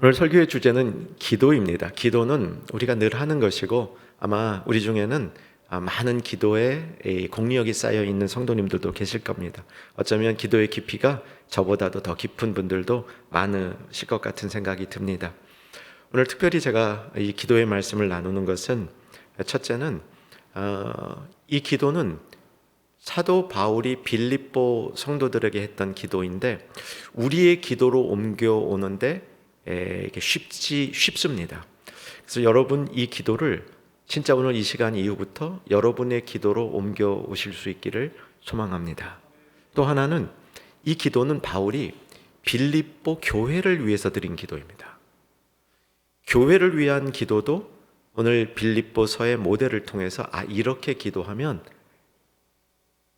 오늘 설교의 주제는 기도입니다. 기도는 우리가 늘 하는 것이고 아마 우리 중에는 많은 기도에 공력이 쌓여 있는 성도님들도 계실 겁니다. 어쩌면 기도의 깊이가 저보다도 더 깊은 분들도 많으실 것 같은 생각이 듭니다. 오늘 특별히 제가 이 기도의 말씀을 나누는 것은 첫째는 이 기도는 사도 바울이 빌립보 성도들에게 했던 기도인데 우리의 기도로 옮겨오는데 쉽습니다. 그래서 여러분 이 기도를 진짜 오늘 이 시간 이후부터 여러분의 기도로 옮겨오실 수 있기를 소망합니다. 또 하나는 이 기도는 바울이 빌립보 교회를 위해서 드린 기도입니다. 교회를 위한 기도도 오늘 빌립보서의 모델을 통해서 이렇게 기도하면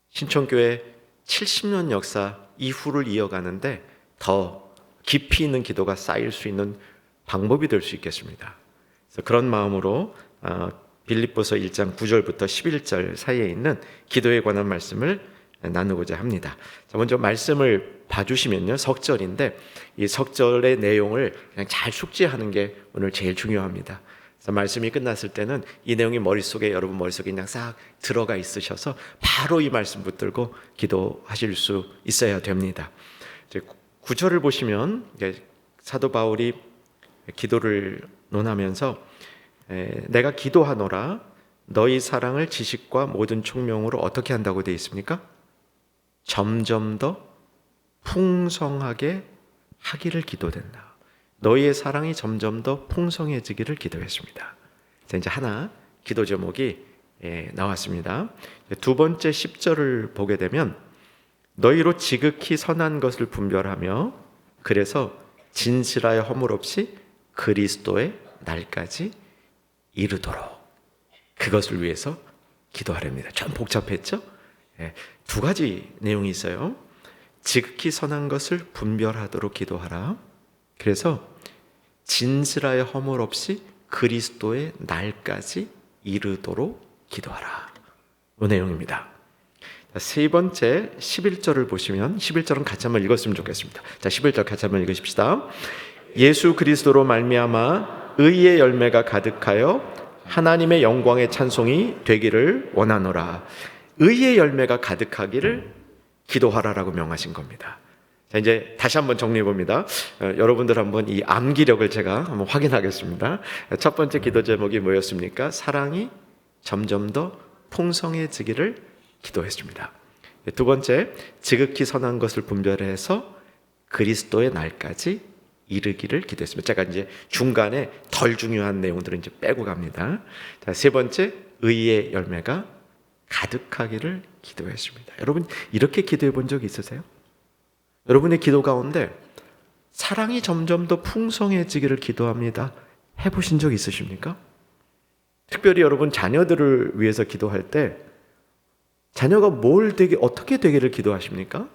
신천교회 70년 역사 이후를 이어가는데 더 깊이 있는 기도가 쌓일 수 있는 방법이 될 수 있겠습니다. 그래서 그런 마음으로 빌립보서 1장 9절부터 11절 사이에 있는 기도에 관한 말씀을 나누고자 합니다. 자, 먼저 말씀을 봐주시면요, 석절인데 이 석절의 내용을 그냥 잘 숙지하는 게 오늘 제일 중요합니다. 그래서 말씀이 끝났을 때는 이 내용이 여러분 머릿속에 그냥 싹 들어가 있으셔서 바로 이 말씀 붙들고 기도하실 수 있어야 됩니다. 9절을 보시면 사도 바울이 기도를 논하면서 내가 기도하노라 너희 사랑을 지식과 모든 총명으로 어떻게 한다고 되어 있습니까? 점점 더 풍성하게 하기를 기도된다. 너희의 사랑이 점점 더 풍성해지기를 기도했습니다. 자, 이제 하나 기도 제목이 나왔습니다. 두 번째 10절을 보게 되면 너희로 지극히 선한 것을 분별하며 그래서 진실하여 허물 없이 그리스도의 날까지 이르도록 그것을 위해서 기도하렵니다. 좀 복잡했죠? 두 가지 내용이 있어요. 지극히 선한 것을 분별하도록 기도하라. 그래서 진실하여 허물 없이 그리스도의 날까지 이르도록 기도하라. 이 내용입니다. 세 번째 11절을 보시면 11절은 같이 한번 읽었으면 좋겠습니다. 자, 11절 같이 한번 읽으십시다. 예수 그리스도로 말미암아 의의 열매가 가득하여 하나님의 영광의 찬송이 되기를 원하노라. 의의 열매가 가득하기를 기도하라라고 명하신 겁니다. 자, 이제 다시 한번 정리해 봅니다. 여러분들 한번 이 암기력을 제가 한번 확인하겠습니다. 첫 번째 기도 제목이 뭐였습니까? 사랑이 점점 더 풍성해지기를 기도했습니다. 두 번째, 지극히 선한 것을 분별해서 그리스도의 날까지 이르기를 기도했습니다. 제가 이제 중간에 덜 중요한 내용들은 이제 빼고 갑니다. 자, 세 번째, 의의 열매가 가득하기를 기도했습니다. 여러분 이렇게 기도해 본 적 있으세요? 여러분의 기도 가운데 사랑이 점점 더 풍성해지기를 기도합니다. 해보신 적 있으십니까? 특별히 여러분 자녀들을 위해서 기도할 때 자녀가 어떻게 되기를 기도하십니까?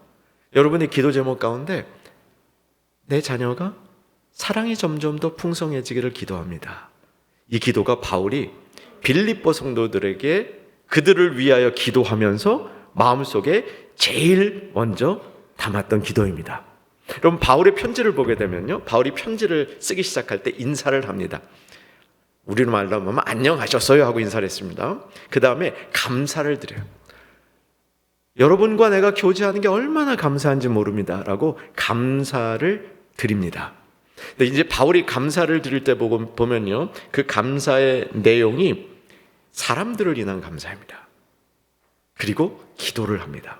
여러분의 기도 제목 가운데 내 자녀가 사랑이 점점 더 풍성해지기를 기도합니다. 이 기도가 바울이 빌립보 성도들에게 그들을 위하여 기도하면서 마음속에 제일 먼저 담았던 기도입니다. 여러분 바울의 편지를 보게 되면요, 바울이 편지를 쓰기 시작할 때 인사를 합니다. 우리로 말로 하면 안녕하셨어요 하고 인사를 했습니다. 그 다음에 감사를 드려요. 여러분과 내가 교제하는 게 얼마나 감사한지 모릅니다 라고 감사를 드립니다. 근데 이제 바울이 감사를 드릴 때 보면요, 그 감사의 내용이 사람들을 인한 감사입니다. 그리고 기도를 합니다.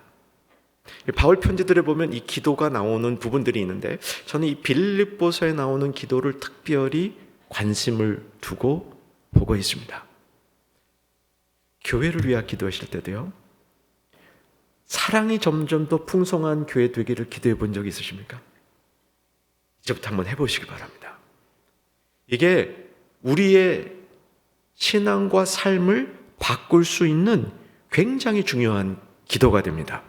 바울 편지들에 보면 이 기도가 나오는 부분들이 있는데 저는 이 빌립보서에 나오는 기도를 특별히 관심을 두고 보고 있습니다. 교회를 위해 기도하실 때도요, 사랑이 점점 더 풍성한 교회 되기를 기도해 본 적이 있으십니까? 이제부터 한번 해보시기 바랍니다. 이게 우리의 신앙과 삶을 바꿀 수 있는 굉장히 중요한 기도가 됩니다.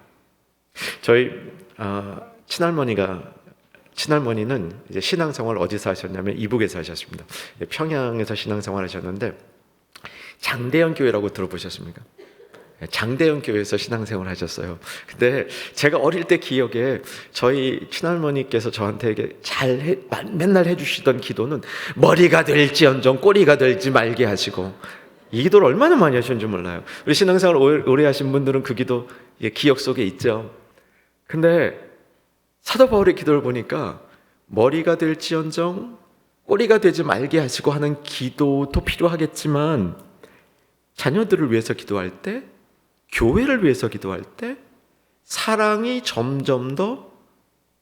저희 친할머니는 이제 신앙생활 어디서 하셨냐면 이북에서 하셨습니다. 평양에서 신앙생활 하셨는데 장대현 교회라고 들어보셨습니까? 장대현 교회에서 신앙생활을 하셨어요. 근데 제가 어릴 때 기억에 저희 친할머니께서 저한테 맨날 해주시던 기도는 머리가 될지언정 꼬리가 될지 말게 하시고, 이 기도를 얼마나 많이 하셨는지 몰라요. 우리 신앙생활 오래 하신 분들은 그 기도 기억 속에 있죠. 근데 사도 바울의 기도를 보니까 머리가 될지언정 꼬리가 되지 말게 하시고 하는 기도도 필요하겠지만, 자녀들을 위해서 기도할 때, 교회를 위해서 기도할 때 사랑이 점점 더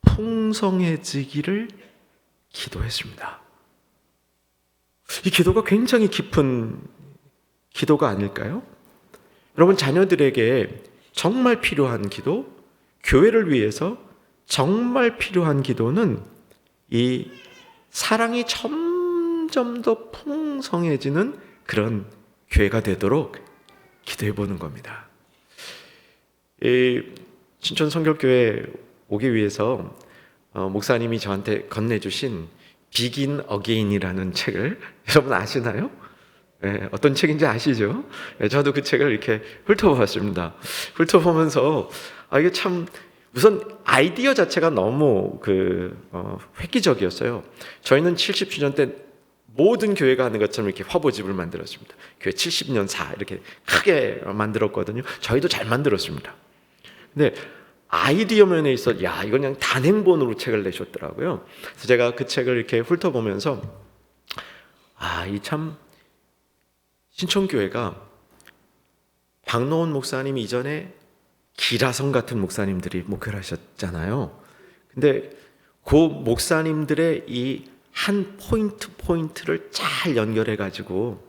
풍성해지기를 기도했습니다. 이 기도가 굉장히 깊은 기도가 아닐까요? 여러분, 자녀들에게 정말 필요한 기도, 교회를 위해서 정말 필요한 기도는 이 사랑이 점점 더 풍성해지는 그런 교회가 되도록 기도해 보는 겁니다. 이 신촌 성결교회 오기 위해서 목사님이 저한테 건네주신 비긴 어게인이라는 책을 여러분 아시나요? 네, 어떤 책인지 아시죠? 네, 저도 그 책을 이렇게 훑어보았습니다. 훑어보면서 이게 참, 우선 아이디어 자체가 너무 획기적이었어요. 저희는 70주년 때 모든 교회가 하는 것처럼 이렇게 화보집을 만들었습니다. 교회 70년사 이렇게 크게 만들었거든요. 저희도 잘 만들었습니다. 근데 아이디어 면에 있어, 이건 그냥 단행본으로 책을 내셨더라고요. 그래서 제가 그 책을 이렇게 훑어보면서, 이 참, 신촌교회가 박노원 목사님이 이전에 기라성 같은 목사님들이 목회를 하셨잖아요. 근데 그 목사님들의 이 한 포인트를 잘 연결해가지고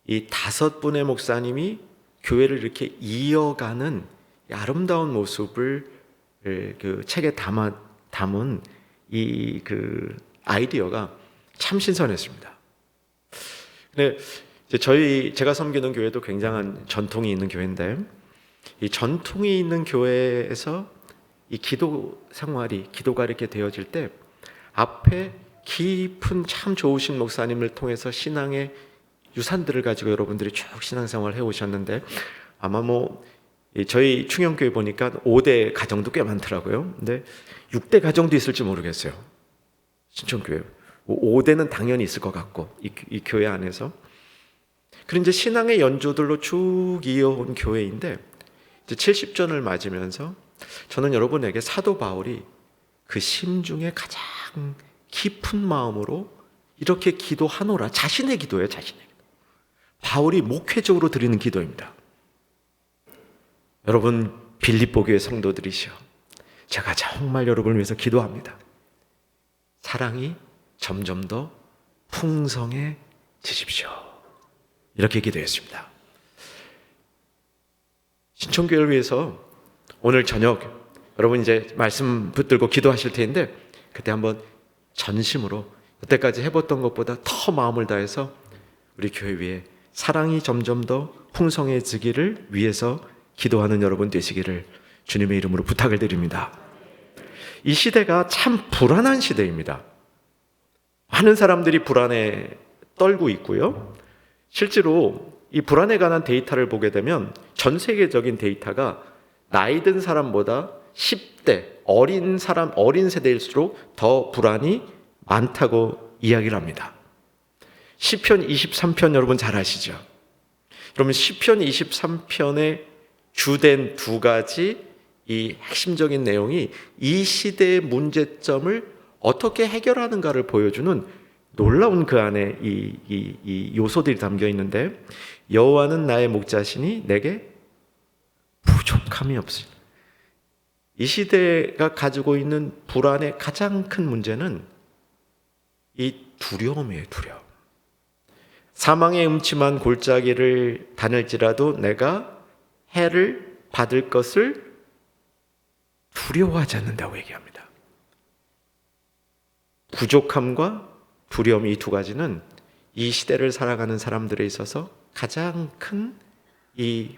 이 5분의 목사님이 교회를 이렇게 이어가는 아름다운 모습을 그 책에 담은 이 아이디어가 참 신선했습니다. 근데 제가 섬기는 교회도 굉장한 전통이 있는 교회인데, 이 전통이 있는 교회에서 이 기도가 이렇게 되어질 때 앞에 깊은 참 좋으신 목사님을 통해서 신앙의 유산들을 가지고 여러분들이 쭉 신앙생활을 해오셨는데, 아마 저희 충영교회 보니까 5대 가정도 꽤 많더라고요. 근데 6대 가정도 있을지 모르겠어요. 신촌교회 5대는 당연히 있을 것 같고, 이 교회 안에서. 그리고 이제 신앙의 연조들로 쭉 이어온 교회인데, 이제 70전을 맞으면서 저는 여러분에게 사도 바울이 그 심중에 가장 깊은 마음으로 이렇게 기도하노라, 자신의 기도예요. 바울이 목회적으로 드리는 기도입니다. 여러분, 빌립보 교회 성도들이시여, 제가 정말 여러분을 위해서 기도합니다. 사랑이 점점 더 풍성해지십시오. 이렇게 기도했습니다. 신촌교회를 위해서 오늘 저녁 여러분 이제 말씀 붙들고 기도하실 텐데, 그때 한번 전심으로 여태까지 해봤던 것보다 더 마음을 다해서 우리 교회 위에 사랑이 점점 더 풍성해지기를 위해서 기도하는 여러분 되시기를 주님의 이름으로 부탁을 드립니다. 이 시대가 참 불안한 시대입니다. 많은 사람들이 불안에 떨고 있고요. 실제로 이 불안에 관한 데이터를 보게 되면 전 세계적인 데이터가 나이 든 사람보다 10대 어린 세대일수록 더 불안이 많다고 이야기를 합니다. 시편 23편 여러분 잘 아시죠? 그러면 시편 23편의 주된 2가지 이 핵심적인 내용이 이 시대의 문제점을 어떻게 해결하는가를 보여주는 놀라운 그 안에 이 요소들이 담겨 있는데, 여호와는 나의 목자시니 내게 부족함이 없으니, 이 시대가 가지고 있는 불안의 가장 큰 문제는 이 두려움이에요. 두려움. 사망의 음침한 골짜기를 다닐지라도 내가 해를 받을 것을 두려워하지 않는다고 얘기합니다. 부족함과 두려움, 이 2가지는 이 시대를 살아가는 사람들에 있어서 가장 큰 이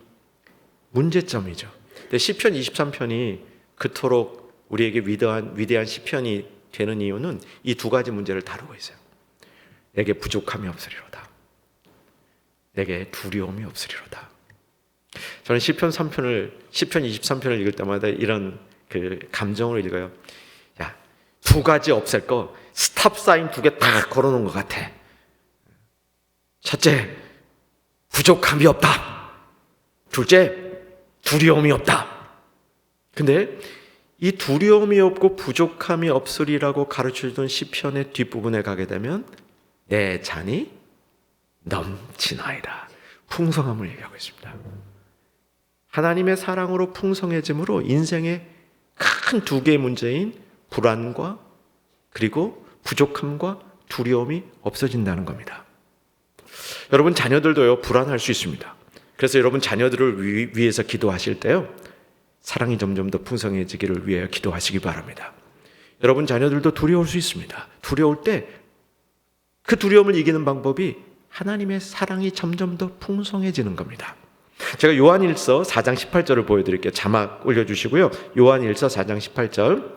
문제점이죠. 근데 시편 23편이 그토록 우리에게 위대한 시편이 되는 이유는 이 2가지 문제를 다루고 있어요. 내게 부족함이 없으리로다. 내게 두려움이 없으리로다. 저는 시편 23편을 읽을 때마다 이런 그 감정을 읽어요. 야, 두 가지 없앨 거 스탑 사인 2개 딱 걸어놓은 것 같아. 첫째, 부족함이 없다. 둘째, 두려움이 없다. 근데 이 두려움이 없고 부족함이 없으리라고 가르쳐주던 시편의 뒷부분에 가게 되면 내 잔이 넘치나이다. 풍성함을 얘기하고 있습니다. 하나님의 사랑으로 풍성해짐으로 인생의 큰 2개의 문제인 불안과 그리고 부족함과 두려움이 없어진다는 겁니다. 여러분 자녀들도요 불안할 수 있습니다. 그래서 여러분 자녀들을 위해서 기도하실 때요 사랑이 점점 더 풍성해지기를 위해 기도하시기 바랍니다. 여러분 자녀들도 두려울 수 있습니다. 두려울 때 그 두려움을 이기는 방법이 하나님의 사랑이 점점 더 풍성해지는 겁니다. 제가 요한일서 4장 18절을 보여드릴게요. 자막 올려주시고요. 요한일서 4장 18절.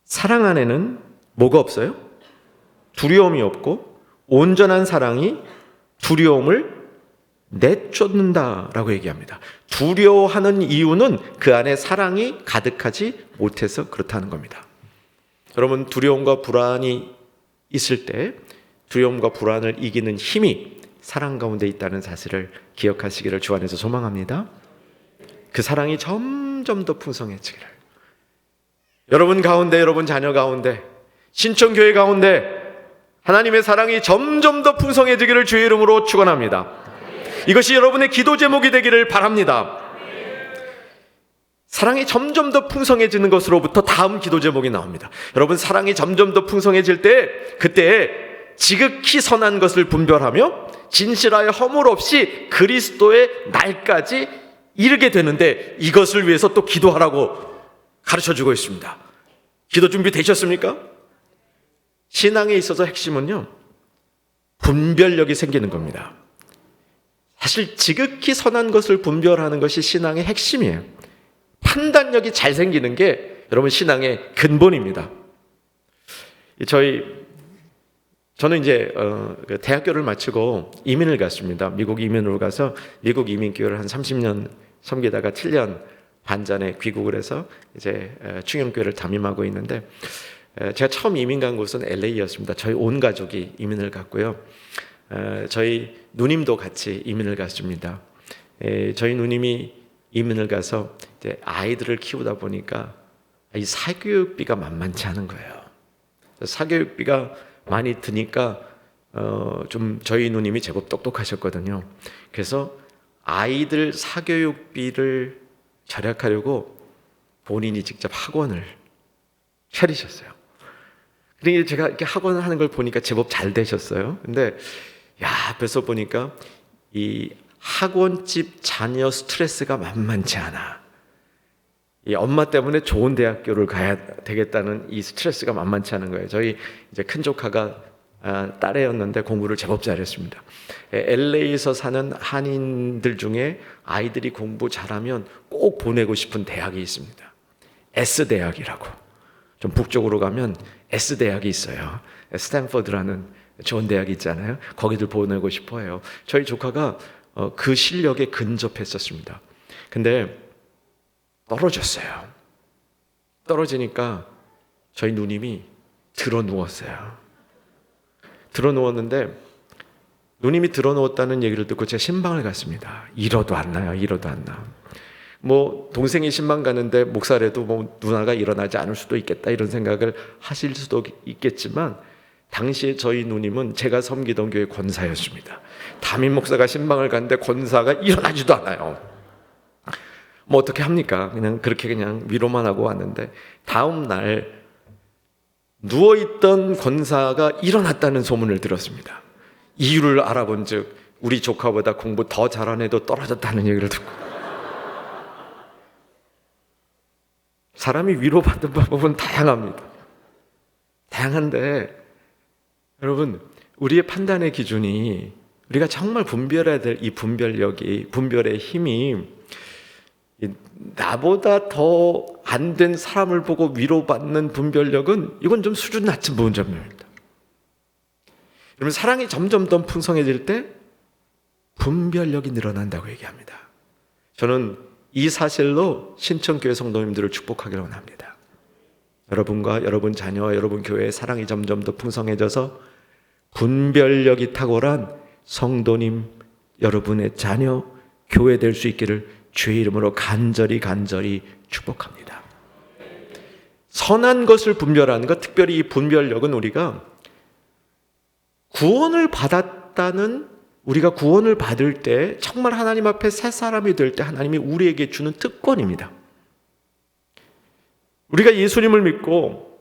사랑 안에는 뭐가 없어요? 두려움이 없고 온전한 사랑이 두려움을 내쫓는다라고 얘기합니다. 두려워하는 이유는 그 안에 사랑이 가득하지 못해서 그렇다는 겁니다. 여러분 두려움과 불안이 있을 때 두려움과 불안을 이기는 힘이 사랑 가운데 있다는 사실을 기억하시기를 주 안에서 소망합니다. 그 사랑이 점점 더 풍성해지기를 여러분 가운데 여러분 자녀 가운데 신천교회 가운데 하나님의 사랑이 점점 더 풍성해지기를 주의 이름으로 축원합니다. 이것이 여러분의 기도 제목이 되기를 바랍니다. 사랑이 점점 더 풍성해지는 것으로부터 다음 기도 제목이 나옵니다. 여러분 사랑이 점점 더 풍성해질 때 그때 지극히 선한 것을 분별하며 진실하여 허물 없이 그리스도의 날까지 이르게 되는데 이것을 위해서 또 기도하라고 가르쳐주고 있습니다. 기도 준비 되셨습니까? 신앙에 있어서 핵심은요 분별력이 생기는 겁니다. 사실 지극히 선한 것을 분별하는 것이 신앙의 핵심이에요. 판단력이 잘 생기는 게 여러분 신앙의 근본입니다. 저는 이제 대학교를 마치고 이민을 갔습니다. 미국 이민으로 가서 미국 이민교회를 한 30년 섬기다가 7년 반 전에 귀국을 해서 이제 충영교회를 담임하고 있는데 제가 처음 이민 간 곳은 LA였습니다. 저희 온 가족이 이민을 갔고요. 저희 누님도 같이 이민을 갔습니다. 저희 누님이 이민을 가서 이제 아이들을 키우다 보니까 이 사교육비가 만만치 않은 거예요. 사교육비가 많이 드니까 좀 저희 누님이 제법 똑똑하셨거든요. 그래서 아이들 사교육비를 절약하려고 본인이 직접 학원을 차리셨어요. 그러니까 제가 이렇게 학원 하는 걸 보니까 제법 잘 되셨어요. 근데 앞에서 보니까 이 학원집 자녀 스트레스가 만만치 않아. 이 엄마 때문에 좋은 대학교를 가야 되겠다는 이 스트레스가 만만치 않은 거예요. 저희 이제 큰 조카가 딸애였는데 공부를 제법 잘했습니다. LA에서 사는 한인들 중에 아이들이 공부 잘하면 꼭 보내고 싶은 대학이 있습니다. S대학이라고. 좀 북쪽으로 가면 S대학이 있어요. 스탠퍼드라는 좋은 대학이 있잖아요. 거기들 보내고 싶어 해요. 저희 조카가 그 실력에 근접했었습니다. 근데 떨어졌어요. 떨어지니까 저희 누님이 들어 누웠어요. 들어 누웠는데 누님이 들어 누웠다는 얘기를 듣고 제가 신방을 갔습니다. 이러도 안 나요. 이러도 안 나. 뭐 동생이 신방 가는데 목사래도 뭐 누나가 일어나지 않을 수도 있겠다 이런 생각을 하실 수도 있겠지만 당시에 저희 누님은 제가 섬기던 교회 권사였습니다. 담임 목사가 신방을 갔는데 권사가 일어나지도 않아요. 뭐 어떻게 합니까? 그냥 그렇게 그냥 위로만 하고 왔는데 다음 날 누워있던 권사가 일어났다는 소문을 들었습니다. 이유를 알아본즉 우리 조카보다 공부 더 잘한 애도 떨어졌다는 얘기를 듣고 사람이 위로받는 방법은 다양합니다. 다양한데 여러분 우리의 판단의 기준이 우리가 정말 분별해야 될 이 분별의 힘이 나보다 더 안 된 사람을 보고 위로받는 분별력은 이건 좀 수준 낮은 분점입니다. 여러분 사랑이 점점 더 풍성해질 때 분별력이 늘어난다고 얘기합니다. 저는 이 사실로 신천교회 성도님들을 축복하기를 원합니다. 여러분과 여러분 자녀와 여러분 교회의 사랑이 점점 더 풍성해져서 분별력이 탁월한 성도님, 여러분의 자녀, 교회 될 수 있기를 주의 이름으로 간절히 축복합니다. 선한 것을 분별하는 것, 특별히 이 분별력은 우리가 구원을 받을 때 정말 하나님 앞에 새 사람이 될 때 하나님이 우리에게 주는 특권입니다. 우리가 예수님을 믿고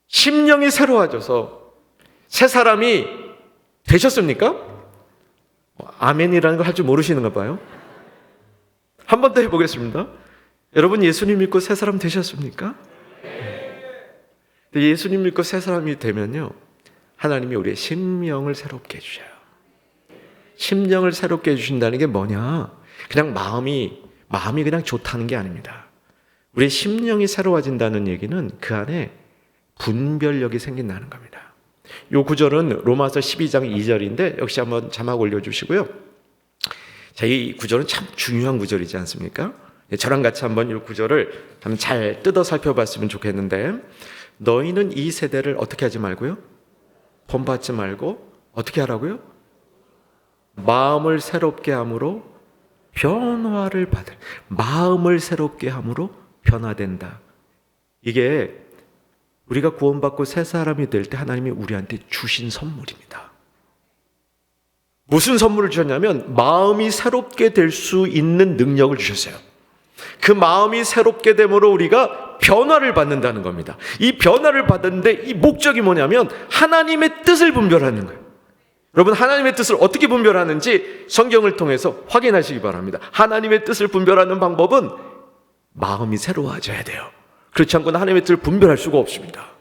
심령이 새로워져서 새 사람이 되셨습니까? 아멘이라는 걸 할 줄 모르시는가 봐요. 한 번 더 해보겠습니다. 여러분 예수님 믿고 새 사람 되셨습니까? 예수님 믿고 새 사람이 되면요, 하나님이 우리의 심령을 새롭게 해주셔요. 심령을 새롭게 해주신다는 게 뭐냐? 그냥 마음이 그냥 좋다는 게 아닙니다. 우리의 심령이 새로워진다는 얘기는 그 안에 분별력이 생긴다는 겁니다. 이 구절은 로마서 12장 2절인데 역시 한번 자막 올려주시고요. 자, 이 구절은 참 중요한 구절이지 않습니까? 저랑 같이 한번 이 구절을 한번 잘 뜯어 살펴봤으면 좋겠는데, 너희는 이 세대를 어떻게 하지 말고요? 본받지 말고 어떻게 하라고요? 마음을 새롭게 함으로 변화를 받을. 마음을 새롭게 함으로 변화된다. 이게 우리가 구원받고 새 사람이 될 때 하나님이 우리한테 주신 선물입니다. 무슨 선물을 주셨냐면 마음이 새롭게 될 수 있는 능력을 주셨어요. 그 마음이 새롭게 됨으로 우리가 변화를 받는다는 겁니다. 이 변화를 받는데 이 목적이 뭐냐면 하나님의 뜻을 분별하는 거예요. 여러분, 하나님의 뜻을 어떻게 분별하는지 성경을 통해서 확인하시기 바랍니다. 하나님의 뜻을 분별하는 방법은 마음이 새로워져야 돼요. 그렇지 않고는 하나님의 뜻을 분별할 수가 없습니다.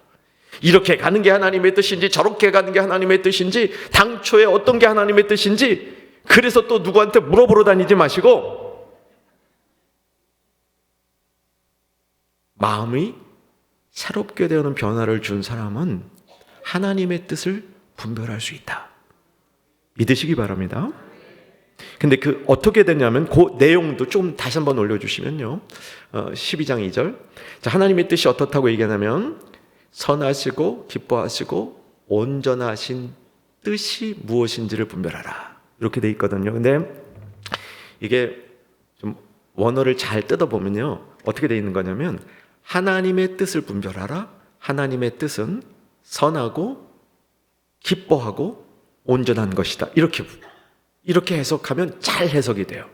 이렇게 가는 게 하나님의 뜻인지 저렇게 가는 게 하나님의 뜻인지 당초에 어떤 게 하나님의 뜻인지 그래서 또 누구한테 물어보러 다니지 마시고 마음이 새롭게 되는 변화를 준 사람은 하나님의 뜻을 분별할 수 있다. 믿으시기 바랍니다. 근데 어떻게 되냐면 그 내용도 좀 다시 한번 올려주시면요. 12장 2절. 자, 하나님의 뜻이 어떻다고 얘기하냐면 선하시고 기뻐하시고 온전하신 뜻이 무엇인지를 분별하라. 이렇게 돼 있거든요. 근데 이게 좀 원어를 잘 뜯어보면요. 어떻게 돼 있는 거냐면 하나님의 뜻을 분별하라. 하나님의 뜻은 선하고 기뻐하고 온전한 것이다. 이렇게 해석하면 잘 해석이 돼요.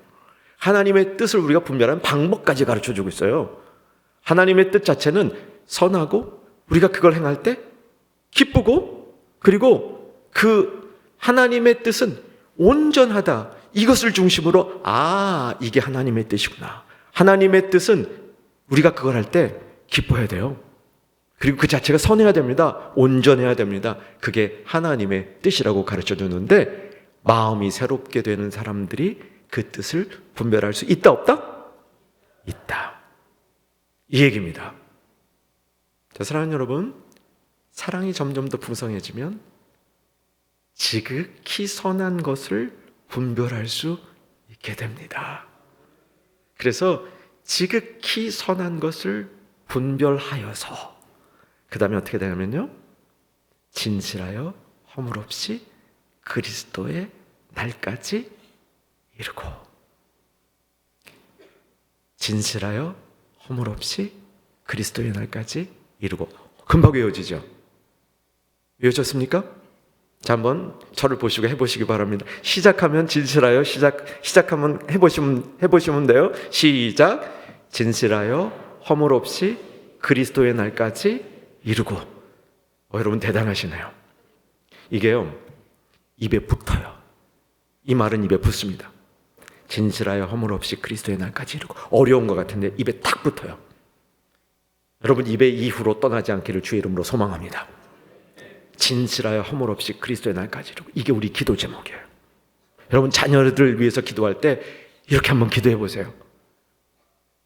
하나님의 뜻을 우리가 분별하는 방법까지 가르쳐주고 있어요. 하나님의 뜻 자체는 선하고 우리가 그걸 행할 때 기쁘고 그리고 그 하나님의 뜻은 온전하다. 이것을 중심으로 이게 하나님의 뜻이구나. 하나님의 뜻은 우리가 그걸 할 때 기뻐해야 돼요. 그리고 그 자체가 선해야 됩니다. 온전해야 됩니다. 그게 하나님의 뜻이라고 가르쳐주는데 마음이 새롭게 되는 사람들이 그 뜻을 분별할 수 있다 없다? 있다. 이 얘기입니다. 자, 사랑하는 여러분, 사랑이 점점 더 풍성해지면 지극히 선한 것을 분별할 수 있게 됩니다. 그래서 지극히 선한 것을 분별하여서 그 다음에 어떻게 되냐면요, 진실하여 허물없이 그리스도의 날까지 이루고, 진실하여 허물없이 그리스도의 날까지 이루고. 금방 외워지죠? 외워졌습니까? 자, 한번 저를 보시고 해보시기 바랍니다. 시작하면 진실하여 시작하면 해보시면 돼요. 시작. 진실하여 허물없이 그리스도의 날까지 이루고. 여러분 대단하시네요. 이게요, 입에 붙어요. 이 말은 입에 붙습니다. 진실하여 허물없이 그리스도의 날까지 이루고. 어려운 것 같은데 입에 탁 붙어요. 여러분 입에 이후로 떠나지 않기를 주의 이름으로 소망합니다. 진실하여 허물없이 그리스도의 날까지 이루고. 이게 우리 기도 제목이에요. 여러분 자녀들을 위해서 기도할 때 이렇게 한번 기도해 보세요.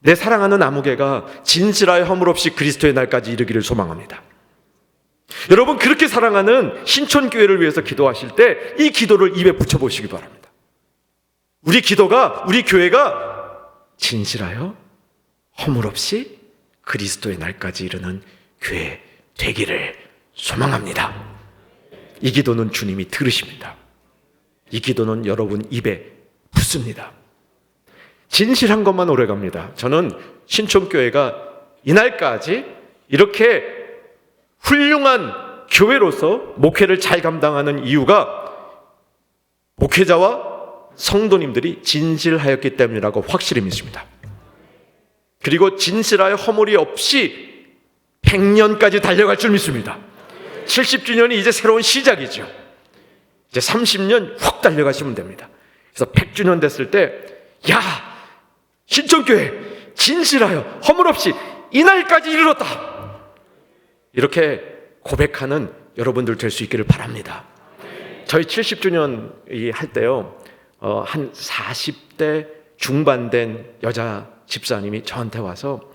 내 사랑하는 아무개가 진실하여 허물없이 그리스도의 날까지 이르기를 소망합니다. 여러분 그렇게 사랑하는 신촌교회를 위해서 기도하실 때 이 기도를 입에 붙여보시기 바랍니다. 우리 기도가, 우리 교회가 진실하여 허물없이 그리스도의 날까지 이르는 교회 되기를 소망합니다. 이 기도는 주님이 들으십니다. 이 기도는 여러분 입에 붙습니다. 진실한 것만 오래갑니다. 저는 신촌교회가 이날까지 이렇게 훌륭한 교회로서 목회를 잘 감당하는 이유가 목회자와 성도님들이 진실하였기 때문이라고 확실히 믿습니다. 그리고 진실하여 허물이 없이 100년까지 달려갈 줄 믿습니다. 70주년이 이제 새로운 시작이죠. 이제 30년 훅 달려가시면 됩니다. 그래서 100주년 됐을 때, 야, 신촌교회 진실하여 허물 없이 이날까지 이르렀다, 이렇게 고백하는 여러분들 될 수 있기를 바랍니다. 저희 70주년 할 때요, 한 40대 중반 된 여자 집사님이 저한테 와서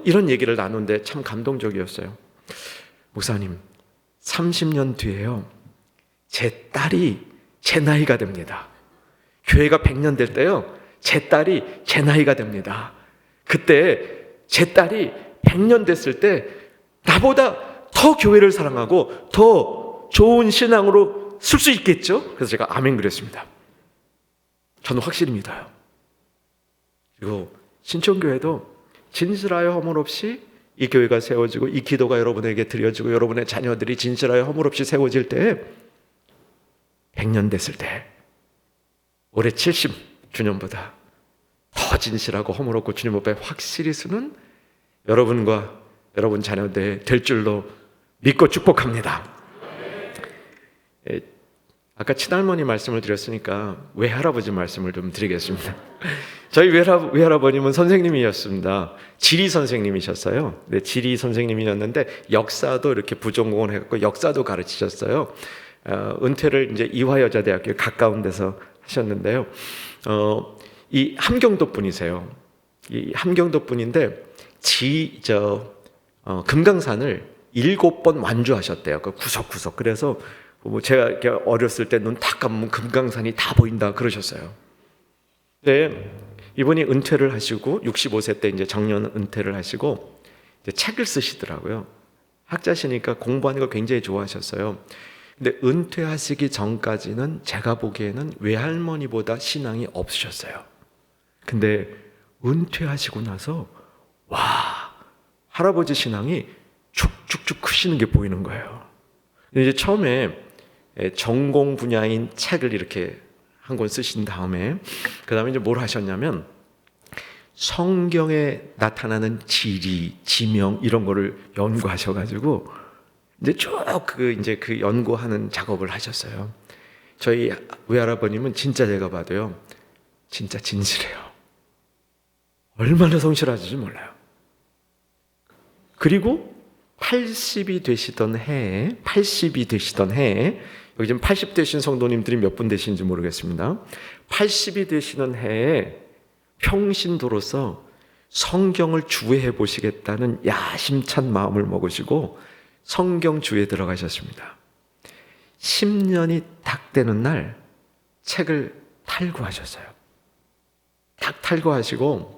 이런 얘기를 나누는데 참 감동적이었어요. 목사님, 30년 뒤에요, 제 딸이 제 나이가 됩니다. 교회가 100년 될 때요, 제 딸이 제 나이가 됩니다. 그때 제 딸이 100년 됐을 때 나보다 더 교회를 사랑하고 더 좋은 신앙으로 쓸 수 있겠죠? 그래서 제가 아멘 그랬습니다. 저는 확실히 믿어요. 그리고 신촌교회도 진실하여 허물 없이 이 교회가 세워지고 이 기도가 여러분에게 드려지고 여러분의 자녀들이 진실하여 허물 없이 세워질 때, 100년 됐을 때, 올해 70주년보다 더 진실하고 허물 없고 주님 앞에 확실히 쓰는 여러분과 여러분 자녀들 될 줄로 믿고 축복합니다. 아까 친할머니 말씀을 드렸으니까 외할아버지 말씀을 좀 드리겠습니다. 저희 외할아버님은 선생님이었습니다. 지리 선생님이셨어요. 네, 지리 선생님이었는데 역사도 이렇게 부전공을 해갖고 역사도 가르치셨어요. 은퇴를 이제 이화여자대학교 가까운 데서 하셨는데요. 이 함경도 분이세요. 이 함경도 분인데 금강산을 7번 완주하셨대요. 그 구석구석. 그래서 뭐 제가 이렇게 어렸을 때 눈 딱 감으면 금강산이 다 보인다 그러셨어요. 네, 이분이 은퇴를 하시고 65세 때 이제 정년 은퇴를 하시고 이제 책을 쓰시더라고요. 학자시니까 공부하는 거 굉장히 좋아하셨어요. 근데 은퇴하시기 전까지는 제가 보기에는 외할머니보다 신앙이 없으셨어요. 근데 은퇴하시고 나서 와, 할아버지 신앙이 쭉쭉쭉 크시는 게 보이는 거예요. 이제 처음에 전공 분야인 책을 이렇게 한 권 쓰신 다음에 그 다음에 이제 뭘 하셨냐면 성경에 나타나는 지리, 지명 이런 거를 연구하셔가지고 이제 쭉 그 연구하는 작업을 하셨어요. 저희 외할아버님은 진짜 제가 봐도요, 진짜 진실해요. 얼마나 성실하실지 몰라요. 그리고 80이 되시던 해에 여기 지금 80 되신 성도님들이 몇 분 되시는지 모르겠습니다. 80이 되시는 해에 평신도로서 성경을 주회해 보시겠다는 야심찬 마음을 먹으시고 성경 주회에 들어가셨습니다. 10년이 딱 되는 날 책을 탈구하셨어요. 딱 탈구하시고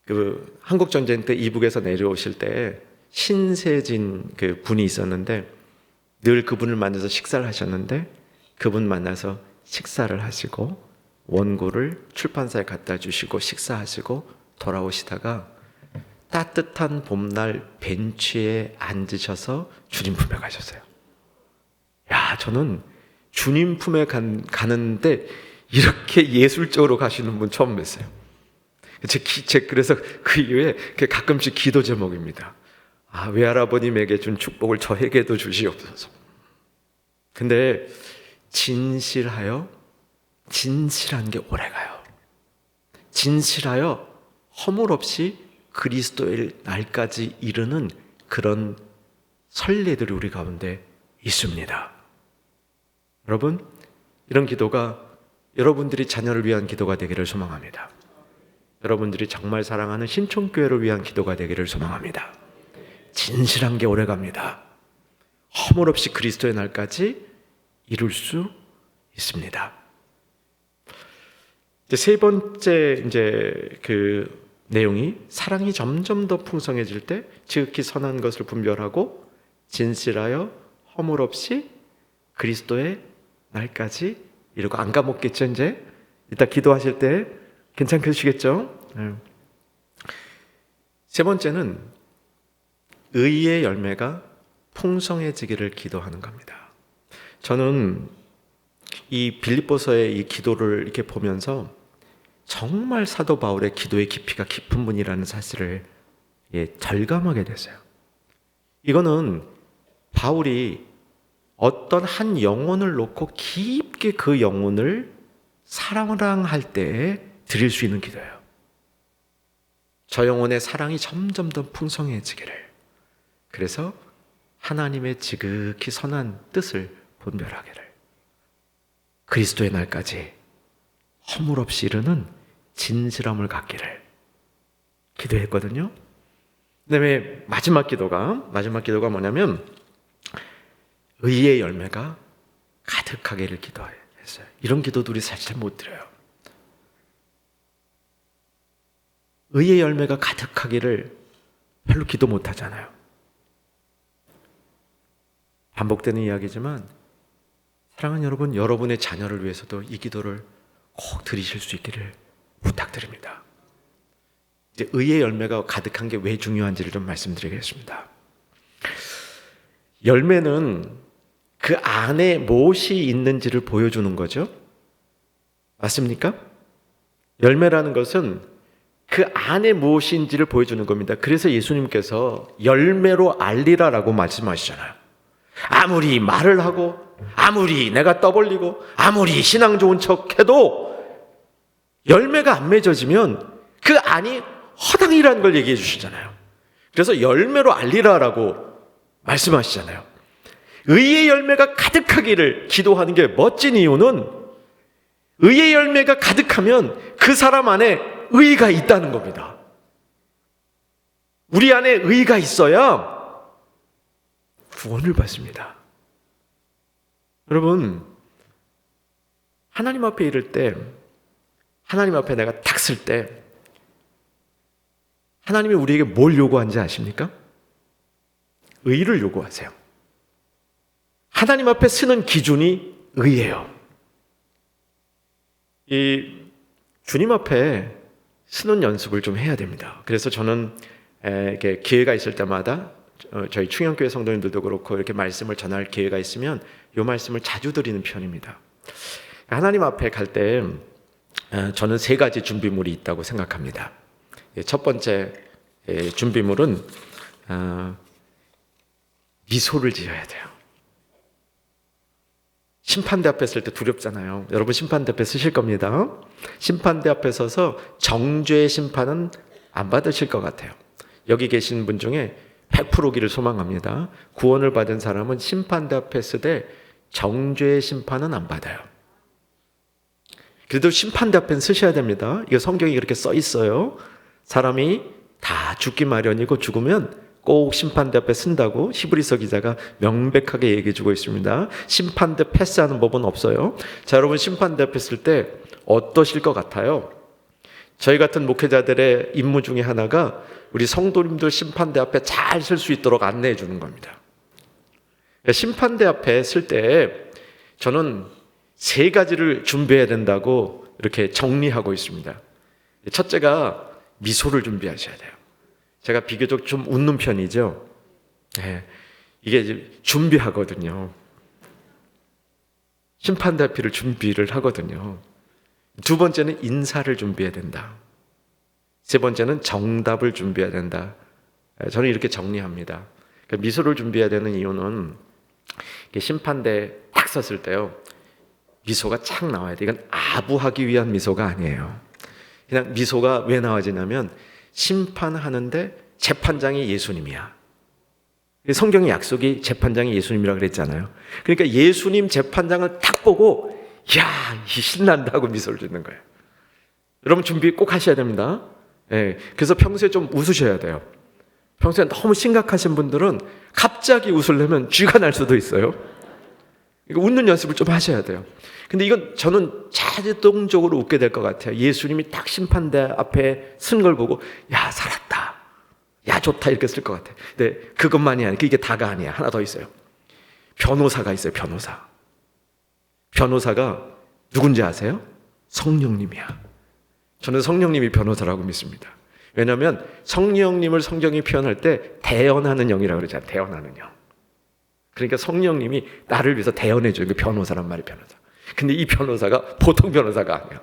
그 한국 전쟁 때 이북에서 내려오실 때 신세진 그 분이 있었는데 늘 그분을 만나서 식사를 하셨는데 그분 만나서 식사를 하시고 원고를 출판사에 갖다 주시고 식사하시고 돌아오시다가 따뜻한 봄날 벤치에 앉으셔서 주님 품에 가셨어요. 야, 저는 주님 품에 가는데 이렇게 예술적으로 가시는 분 처음 뵀어요. 그래서 그 이후에 가끔씩 기도 제목입니다. 아, 외할아버님에게 준 축복을 저에게도 주시옵소서. 근데 진실한 게 오래가요. 진실하여 허물 없이 그리스도의 날까지 이르는 그런 선례들이 우리 가운데 있습니다. 여러분, 이런 기도가 여러분들이 자녀를 위한 기도가 되기를 소망합니다. 여러분들이 정말 사랑하는 신촌교회를 위한 기도가 되기를 소망합니다. 진실한 게 오래갑니다. 허물 없이 그리스도의 날까지 이룰 수 있습니다. 이제 세 번째 그 내용이 사랑이 점점 더 풍성해질 때 지극히 선한 것을 분별하고 진실하여 허물 없이 그리스도의 날까지 이러고 안 까먹겠죠. 이제 이따 기도하실 때 괜찮으시겠죠? 세 번째는 의의 열매가 풍성해지기를 기도하는 겁니다. 저는 이 빌립보서의 이 기도를 이렇게 보면서 정말 사도 바울의 기도의 깊이가 깊은 분이라는 사실을 절감하게 됐어요. 이거는 바울이 어떤 한 영혼을 놓고 깊게 그 영혼을 사랑할 때 드릴 수 있는 기도예요. 저 영혼의 사랑이 점점 더 풍성해지기를, 그래서 하나님의 지극히 선한 뜻을 분별하기를, 그리스도의 날까지 허물 없이 이르는 진실함을 갖기를 기도했거든요. 그다음에 마지막 기도가 뭐냐면 의의 열매가 가득하기를 기도했어요. 이런 기도도 우리 사실 못 드려요. 의의 열매가 가득하기를 별로 기도 못 하잖아요. 반복되는 이야기지만 사랑하는 여러분, 여러분의 자녀를 위해서도 이 기도를 꼭 드리실 수 있기를 부탁드립니다. 이제 의의 열매가 가득한 게 왜 중요한지를 좀 말씀드리겠습니다. 열매는 그 안에 무엇이 있는지를 보여주는 거죠. 맞습니까? 열매라는 것은 그 안에 무엇인지를 보여주는 겁니다. 그래서 예수님께서 열매로 알리라라고 말씀하시잖아요. 아무리 말을 하고, 아무리 내가 떠벌리고, 아무리 신앙 좋은 척해도 열매가 안 맺어지면 그 안이 허당이라는 걸 얘기해 주시잖아요. 그래서 열매로 알리라라고 말씀하시잖아요. 의의 열매가 가득하기를 기도하는 게 멋진 이유는 의의 열매가 가득하면 그 사람 안에 의가 있다는 겁니다. 우리 안에 의가 있어야 구원을 받습니다. 여러분, 하나님 앞에 이를 때, 하나님 앞에 내가 딱 설 때 하나님이 우리에게 뭘 요구하는지 아십니까? 의를 요구하세요. 하나님 앞에 쓰는 기준이 의예요. 이 주님 앞에 쓰는 연습을 좀 해야 됩니다. 그래서 저는 이렇게 기회가 있을 때마다 저희 충영교회 성도님들도 그렇고 이렇게 말씀을 전할 기회가 있으면 이 말씀을 자주 드리는 편입니다. 하나님 앞에 갈 때 저는 세 가지 준비물이 있다고 생각합니다. 첫 번째 준비물은 미소를 지어야 돼요. 심판대 앞에 설 때 두렵잖아요. 여러분 심판대 앞에 서실 겁니다. 심판대 앞에 서서 정죄의 심판은 안 받으실 것 같아요. 여기 계신 분 중에 100%기를 소망합니다. 구원을 받은 사람은 심판대 앞에 서되 정죄의 심판은 안 받아요. 그래도 심판대 앞엔 서셔야 됩니다. 이거 성경이 그렇게 써 있어요. 사람이 다 죽기 마련이고 죽으면 꼭 심판대 앞에 쓴다고 히브리서 기자가 명백하게 얘기해 주고 있습니다. 심판대 패스하는 법은 없어요. 자, 여러분 심판대 앞에 쓸 때 어떠실 것 같아요? 저희 같은 목회자들의 임무 중에 하나가 우리 성도님들 심판대 앞에 잘 설 수 있도록 안내해 주는 겁니다. 심판대 앞에 설 때 저는 세 가지를 준비해야 된다고 이렇게 정리하고 있습니다. 첫째가 미소를 준비하셔야 돼요. 제가 비교적 좀 웃는 편이죠. 이게 이제 준비하거든요. 심판대 앞을 준비를 하거든요. 두 번째는 인사를 준비해야 된다. 세 번째는 정답을 준비해야 된다. 저는 이렇게 정리합니다. 미소를 준비해야 되는 이유는 심판대에 딱 섰을 때요, 미소가 착 나와야 돼. 이건 아부하기 위한 미소가 아니에요. 그냥 미소가 왜 나와지냐면 심판하는데 재판장이 예수님이야. 성경의 약속이 재판장이 예수님이라고 그랬잖아요. 그러니까 예수님 재판장을 딱 보고 야, 신난다고 미소를 짓는 거예요. 여러분 준비 꼭 하셔야 됩니다. 그래서 평소에 좀 웃으셔야 돼요. 평소에 너무 심각하신 분들은 갑자기 웃으려면 쥐가 날 수도 있어요. 그러니까 웃는 연습을 좀 하셔야 돼요. 근데 이건 저는 자동적으로 웃게 될 것 같아요. 예수님이 딱 심판대 앞에 쓴 걸 보고 야 살았다, 야 좋다 이렇게 쓸 것 같아요. 근데 그것만이 아니야. 이게 다가 아니야. 하나 더 있어요. 변호사가 있어요. 변호사가 누군지 아세요? 성령님이야. 저는 성령님이 변호사라고 믿습니다. 왜냐하면 성령님을 성경이 표현할 때 대언하는 영이라고 그러잖아요. 대언하는 영. 그러니까 성령님이 나를 위해서 대언해줘요. 그 변호사란 말이 변호사. 근데 이 변호사가 보통 변호사가 아니에요.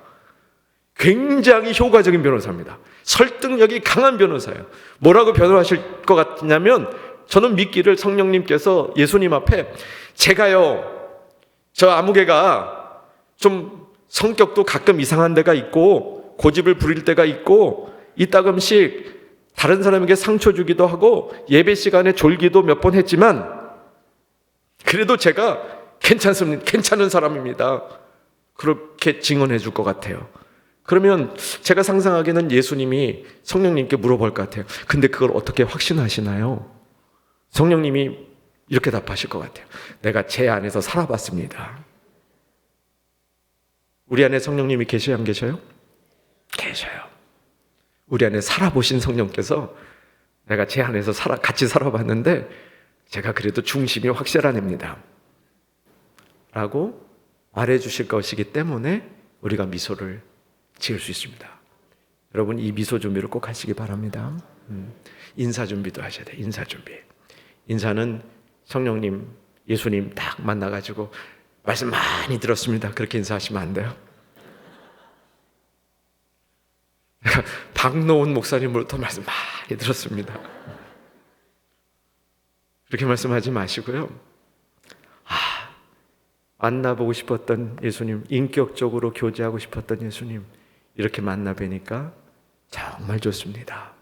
굉장히 효과적인 변호사입니다. 설득력이 강한 변호사예요. 뭐라고 변호하실 것 같냐면 저는 믿기를 성령님께서 예수님 앞에 제가요 저 아무개가 좀 성격도 가끔 이상한 데가 있고 고집을 부릴 때가 있고 이따금씩 다른 사람에게 상처 주기도 하고 예배 시간에 졸기도 몇 번 했지만 그래도 제가 괜찮은 사람입니다. 그렇게 증언해 줄 것 같아요. 그러면 제가 상상하기에는 예수님이 성령님께 물어볼 것 같아요. 근데 그걸 어떻게 확신하시나요? 성령님이 이렇게 답하실 것 같아요. 내가 제 안에서 살아봤습니다. 우리 안에 성령님이 계셔요, 안 계셔요? 계셔요. 우리 안에 살아보신 성령께서 내가 제 안에서 같이 살아봤는데 제가 그래도 중심이 확실한 애입니다 라고 말해주실 것이기 때문에 우리가 미소를 지을 수 있습니다. 여러분 이 미소 준비를 꼭 하시기 바랍니다. 인사 준비도 하셔야 돼요. 인사 준비. 인사는 성령님, 예수님 딱 만나가지고 말씀 많이 들었습니다. 그렇게 인사하시면 안 돼요. 박노은 목사님으로부터 말씀 많이 들었습니다. 그렇게 말씀하지 마시고요. 만나보고 싶었던 예수님, 인격적으로 교제하고 싶었던 예수님 이렇게 만나 뵈니까 정말 좋습니다.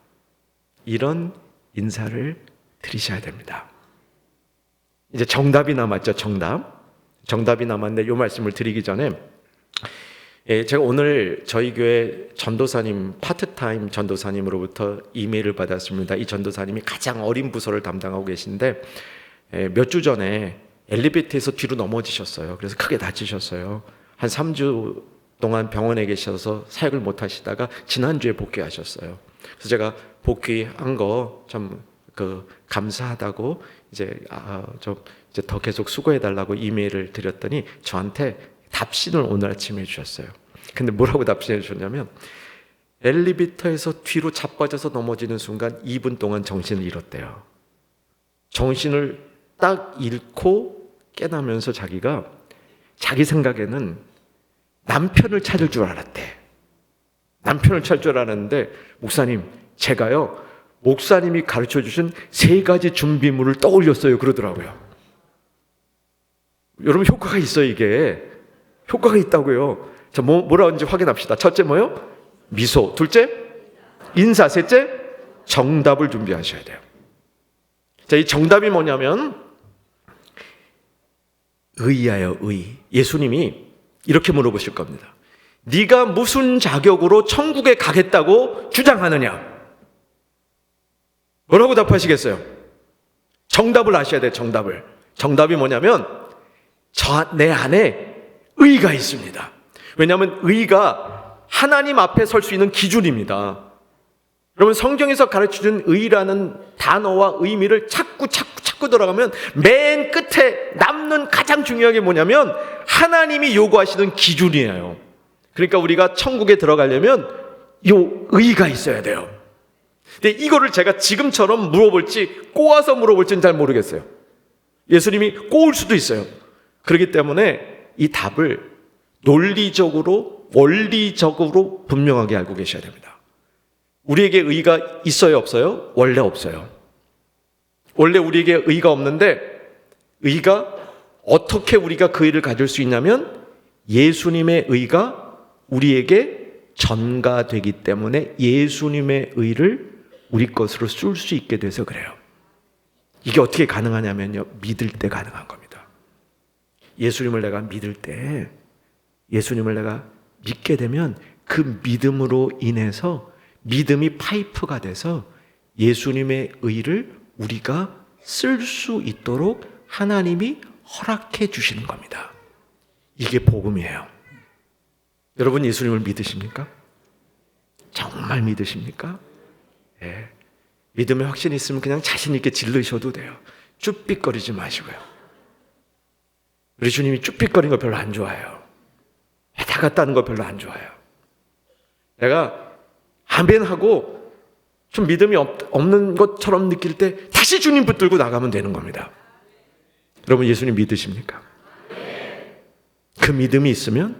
이런 인사를 드리셔야 됩니다. 이제 정답이 남았죠. 정답이 남았는데 이 말씀을 드리기 전에 제가 오늘 저희 교회 전도사님, 파트타임 전도사님으로부터 이메일을 받았습니다. 이 전도사님이 가장 어린 부서를 담당하고 계신데 몇 주 전에 엘리베이터에서 뒤로 넘어지셨어요. 그래서 크게 다치셨어요. 한 3주 동안 병원에 계셔서 사역을 못 하시다가 지난주에 복귀하셨어요. 그래서 제가 복귀한 거 좀 감사하다고 이제 더 계속 수고해 달라고 이메일을 드렸더니 저한테 답신을 오늘 아침에 해주셨어요. 근데 뭐라고 답신해 주셨냐면 엘리베이터에서 뒤로 자빠져서 넘어지는 순간 2분 동안 정신을 잃었대요. 정신을 딱 잃고 깨나면서 자기가 자기 생각에는 남편을 찾을 줄 알았대. 남편을 찾을 줄 알았는데 목사님 제가요 목사님이 가르쳐 주신 3가지 준비물을 떠올렸어요 그러더라고요. 여러분 효과가 있어요. 이게 효과가 있다고요. 자, 뭐라 하는지 확인합시다. 첫째 뭐요? 미소. 둘째 인사. 셋째 정답을 준비하셔야 돼요. 자, 이 정답이 뭐냐면 의야요. 의. 예수님이 이렇게 물어보실 겁니다. 네가 무슨 자격으로 천국에 가겠다고 주장하느냐? 뭐라고 답하시겠어요? 정답을 아셔야 돼요. 정답이 뭐냐면 내 안에 의가 있습니다. 왜냐하면 의가 하나님 앞에 설 수 있는 기준입니다. 여러분 성경에서 가르쳐준 의라는 단어와 의미를 자꾸 들어가면 맨 끝에 남는 가장 중요한 게 뭐냐면 하나님이 요구하시는 기준이에요. 그러니까 우리가 천국에 들어가려면 요 의가 있어야 돼요. 근데 이거를 제가 지금처럼 물어볼지 꼬아서 물어볼지는 잘 모르겠어요. 예수님이 꼬을 수도 있어요. 그렇기 때문에 이 답을 논리적으로 원리적으로 분명하게 알고 계셔야 됩니다. 우리에게 의가 있어요 없어요? 원래 없어요. 원래 우리에게 의가 없는데 의가 어떻게 우리가 그 의를 가질 수 있냐면 예수님의 의가 우리에게 전가되기 때문에 예수님의 의를 우리 것으로 쓸 수 있게 돼서 그래요. 이게 어떻게 가능하냐면요. 믿을 때 가능한 겁니다. 예수님을 내가 믿을 때 예수님을 내가 믿게 되면 그 믿음으로 인해서 믿음이 파이프가 돼서 예수님의 의를 우리가 쓸 수 있도록 하나님이 허락해 주시는 겁니다. 이게 복음이에요. 여러분 예수님을 믿으십니까? 정말 믿으십니까? 예. 믿음에 확신이 있으면 그냥 자신 있게 질르셔도 돼요. 쭈삣거리지 마시고요. 우리 주님이 쭈삣거리는 거 별로 안 좋아해요. 다 갔다는 거 별로 안 좋아해요. 내가 아멘 하고 좀 믿음이 없는 것처럼 느낄 때 다시 주님 붙들고 나가면 되는 겁니다. 여러분 예수님 믿으십니까? 그 믿음이 있으면,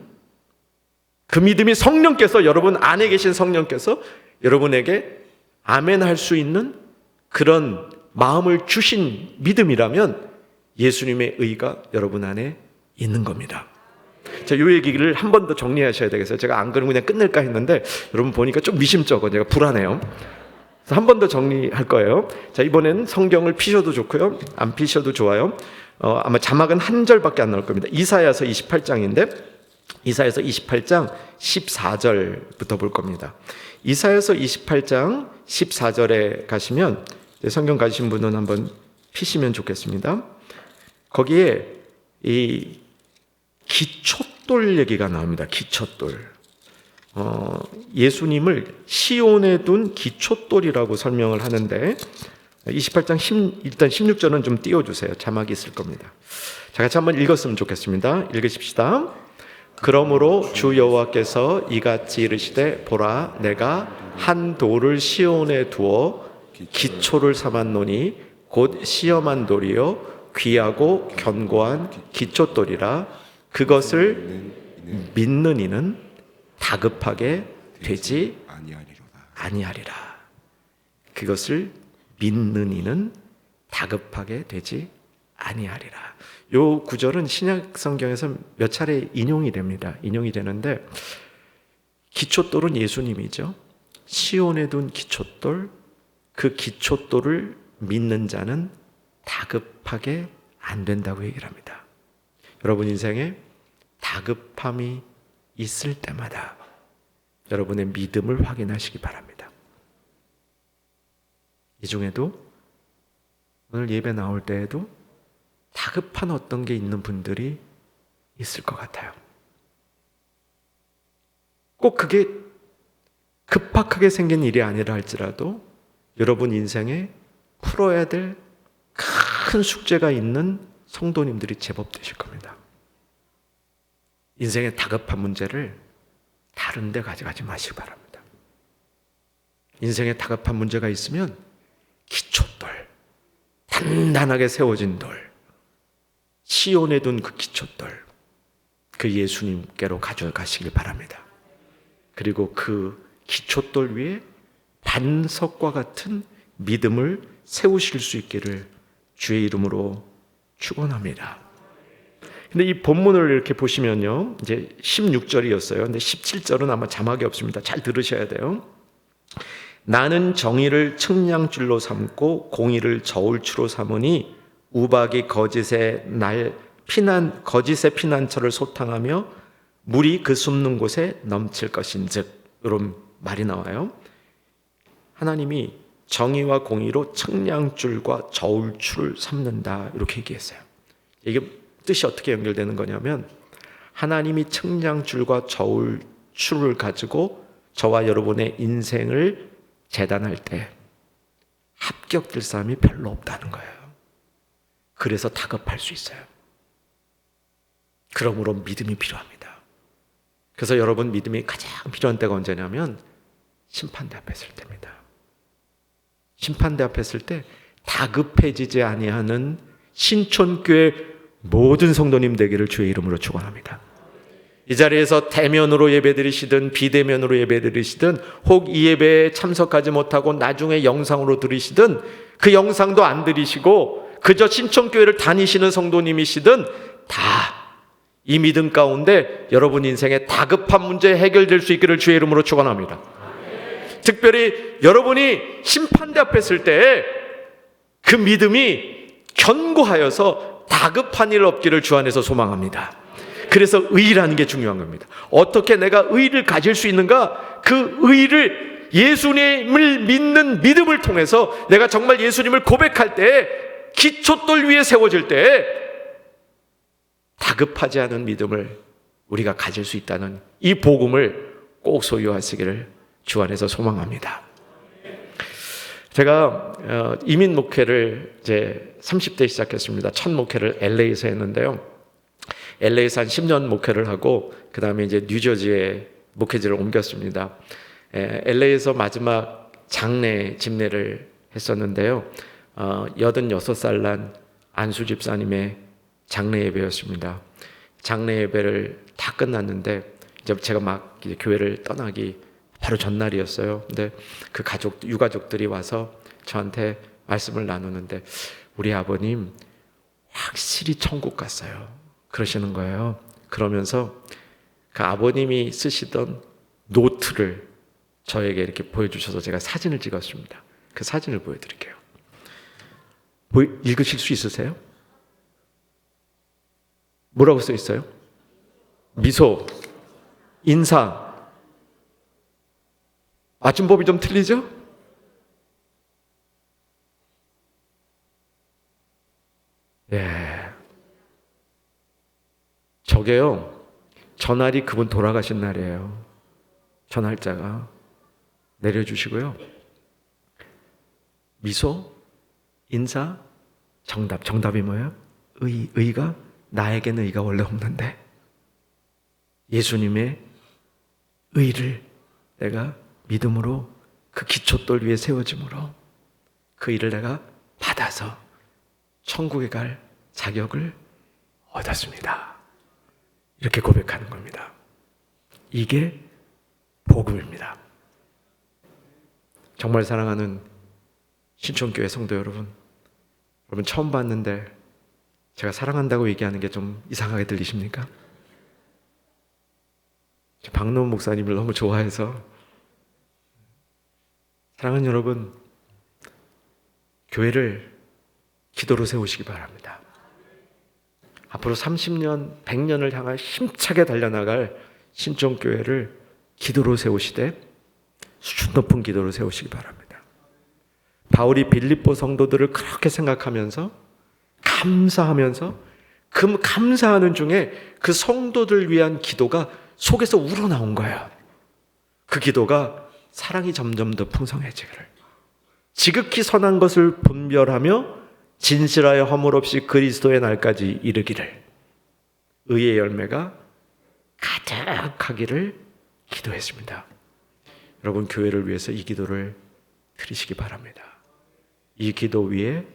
그 믿음이 성령께서, 여러분 안에 계신 성령께서 여러분에게 아멘 할 수 있는 그런 마음을 주신 믿음이라면 예수님의 의가 여러분 안에 있는 겁니다. 자, 이 얘기를 한 번 더 정리하셔야 되겠어요. 제가 안 그러면 그냥 끝낼까 했는데 여러분 보니까 좀 미심쩍어. 제가 불안해요. 한 번 더 정리할 거예요. 자, 이번엔 성경을 피셔도 좋고요, 안 피셔도 좋아요. 아마 자막은 한 절밖에 안 나올 겁니다. 이사야서 28장인데 이사야서 28장 14절부터 볼 겁니다. 이사야서 28장 14절에 가시면, 성경 가지신 분은 한번 피시면 좋겠습니다. 거기에 이 기초돌 얘기가 나옵니다. 기초돌. 예수님을 시온에 둔 기초돌이라고 설명을 하는데 28장 일단 16절은 좀 띄워주세요. 자막이 있을 겁니다. 자, 같이 한번 읽었으면 좋겠습니다. 읽으십시다. 그러므로 주 여호와께서 이같이 이르시되 보라 내가 한 돌을 시온에 두어 기초를 삼았노니 곧 시험한 돌이요 귀하고 견고한 기초돌이라 그것을 믿는 이는 다급하게 되지 아니하리라. 그것을 믿는 이는 다급하게 되지 아니하리라. 요 구절은 신약 성경에서 몇 차례 인용이 됩니다. 인용이 되는데 기초돌은 예수님이죠. 시온에 둔 기초돌, 그 기초돌을 믿는 자는 다급하게 안 된다고 얘기를 합니다. 여러분 인생에 다급함이 있을 때마다 여러분의 믿음을 확인하시기 바랍니다. 이 중에도 오늘 예배 나올 때에도 다급한 어떤 게 있는 분들이 있을 것 같아요. 꼭 그게 급박하게 생긴 일이 아니라 할지라도 여러분 인생에 풀어야 될 큰 숙제가 있는 성도님들이 제법 되실 겁니다. 인생의 다급한 문제를 다른 데 가져가지 마시기 바랍니다. 인생에 다급한 문제가 있으면 기초돌, 단단하게 세워진 돌, 시온에 둔 그 기초돌, 그 예수님께로 가져가시길 바랍니다. 그리고 그 기초돌 위에 반석과 같은 믿음을 세우실 수 있기를 주의 이름으로 축원합니다. 근데 이 본문을 이렇게 보시면요, 이제 16절이었어요. 근데 17절은 아마 자막이 없습니다. 잘 들으셔야 돼요. 나는 정의를 측량줄로 삼고 공의를 저울추로 삼으니 우박이 거짓의 피난처를 소탕하며 물이 그 숨는 곳에 넘칠 것인즉, 이런 말이 나와요. 하나님이 정의와 공의로 측량줄과 저울추를 삼는다, 이렇게 얘기했어요. 이게 뜻이 어떻게 연결되는 거냐면 하나님이 측량줄과 저울추를 가지고 저와 여러분의 인생을 재단할 때 합격될 사람이 별로 없다는 거예요. 그래서 다급할 수 있어요. 그러므로 믿음이 필요합니다. 그래서 여러분 믿음이 가장 필요한 때가 언제냐면 심판대 앞에 설 때입니다. 심판대 앞에 설 때 다급해지지 아니하는 신촌교회 모든 성도님 되기를 주의 이름으로 축원합니다. 이 자리에서 대면으로 예배드리시든 비대면으로 예배드리시든 혹 이 예배에 참석하지 못하고 나중에 영상으로 들으시든 그 영상도 안 들으시고 그저 신촌교회를 다니시는 성도님이시든 다 이 믿음 가운데 여러분 인생의 다급한 문제 해결될 수 있기를 주의 이름으로 축원합니다. 특별히 여러분이 심판대 앞에 설 때 그 믿음이 견고하여서 다급한 일 없기를 주 안에서 소망합니다. 그래서 의라는 게 중요한 겁니다. 어떻게 내가 의를 가질 수 있는가? 그 의를 예수님을 믿는 믿음을 통해서 내가 정말 예수님을 고백할 때 기초돌 위에 세워질 때 다급하지 않은 믿음을 우리가 가질 수 있다는 이 복음을 꼭 소유하시기를 주 안에서 소망합니다. 제가 이민 목회를 이제 30대 시작했습니다. 첫 목회를 LA에서 했는데요. LA에서 한 10년 목회를 하고 그 다음에 이제 뉴저지에 목회지를 옮겼습니다. LA에서 마지막 장례 집례를 했었는데요. 86살 난 안수 집사님의 장례 예배였습니다. 장례 예배를 다 끝났는데 이제 제가 막 이제 교회를 떠나기 바로 전날이었어요. 근데 그 유가족들이 와서 저한테 말씀을 나누는데 우리 아버님 확실히 천국 갔어요. 그러시는 거예요. 그러면서 그 아버님이 쓰시던 노트를 저에게 이렇게 보여주셔서 제가 사진을 찍었습니다. 그 사진을 보여드릴게요. 읽으실 수 있으세요? 뭐라고 써 있어요? 미소, 인사. 맞춤법이 좀 틀리죠? 예. 저게요, 전날이 그분 돌아가신 날이에요. 전날짜가. 내려주시고요. 미소, 인사, 정답. 정답이 뭐예요? 의가? 나에게는 의가 원래 없는데 예수님의 의를 내가 믿음으로 그 기초돌 위에 세워짐으로 그 일을 내가 받아서 천국에 갈 자격을 얻었습니다. 이렇게 고백하는 겁니다. 이게 복음입니다. 정말 사랑하는 신촌교회 성도 여러분, 여러분 처음 봤는데 제가 사랑한다고 얘기하는 게 좀 이상하게 들리십니까? 박노원 목사님을 너무 좋아해서. 사랑하는 여러분, 교회를 기도로 세우시기 바랍니다. 앞으로 30년, 100년을 향해 힘차게 달려나갈 신촌교회를 기도로 세우시되 수준 높은 기도로 세우시기 바랍니다. 바울이 빌립보 성도들을 그렇게 생각하면서 감사하면서 그 감사하는 중에 그 성도들 위한 기도가 속에서 우러나온 거예요. 그 기도가 사랑이 점점 더 풍성해지기를, 지극히 선한 것을 분별하며 진실하여 허물 없이 그리스도의 날까지 이르기를, 의의 열매가 가득하기를 기도했습니다. 여러분, 교회를 위해서 이 기도를 드리시기 바랍니다. 이 기도 위에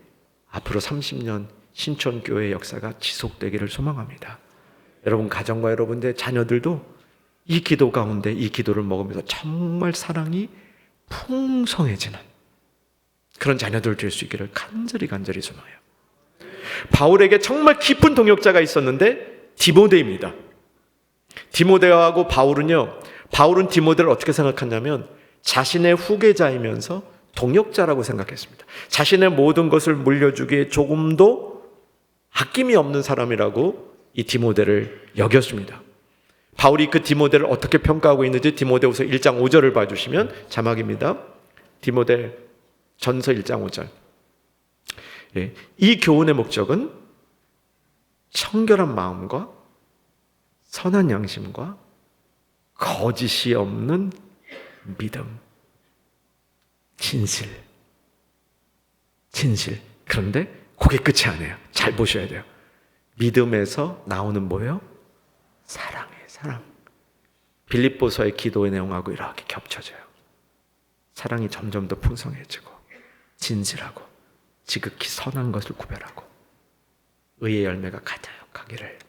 앞으로 30년 신촌교회 역사가 지속되기를 소망합니다. 여러분 가정과 여러분의 자녀들도 이 기도 가운데 이 기도를 먹으면서 정말 사랑이 풍성해지는 그런 자녀들 될 수 있기를 간절히 소망해요. 바울에게 정말 깊은 동역자가 있었는데 디모데입니다. 디모데하고 바울은 디모데를 어떻게 생각했냐면 자신의 후계자이면서 동역자라고 생각했습니다. 자신의 모든 것을 물려주기에 조금도 아낌이 없는 사람이라고 이 디모데를 여겼습니다. 바울이 그 디모데를 어떻게 평가하고 있는지 디모데후서 1장 5절을 봐주시면 자막입니다. 디모데 전서 1장 5절. 이 교훈의 목적은 청결한 마음과 선한 양심과 거짓이 없는 믿음, 진실. 그런데 그게 끝이 아니에요. 잘 보셔야 돼요. 믿음에서 나오는 뭐예요? 사랑이에요. 사랑. 빌립보서의 기도의 내용하고 이렇게 겹쳐져요. 사랑이 점점 더 풍성해지고 진실하고 지극히 선한 것을 구별하고 의의 열매가 가득하기를.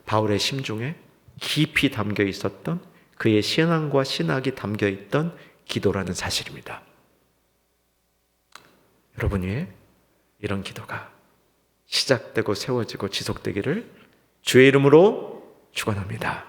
바울의 심중에 깊이 담겨 있었던 그의 신앙과 신학이 담겨 있던 기도라는 사실입니다. 여러분 위에 이런 기도가 시작되고 세워지고 지속되기를 주의 이름으로 축원합니다.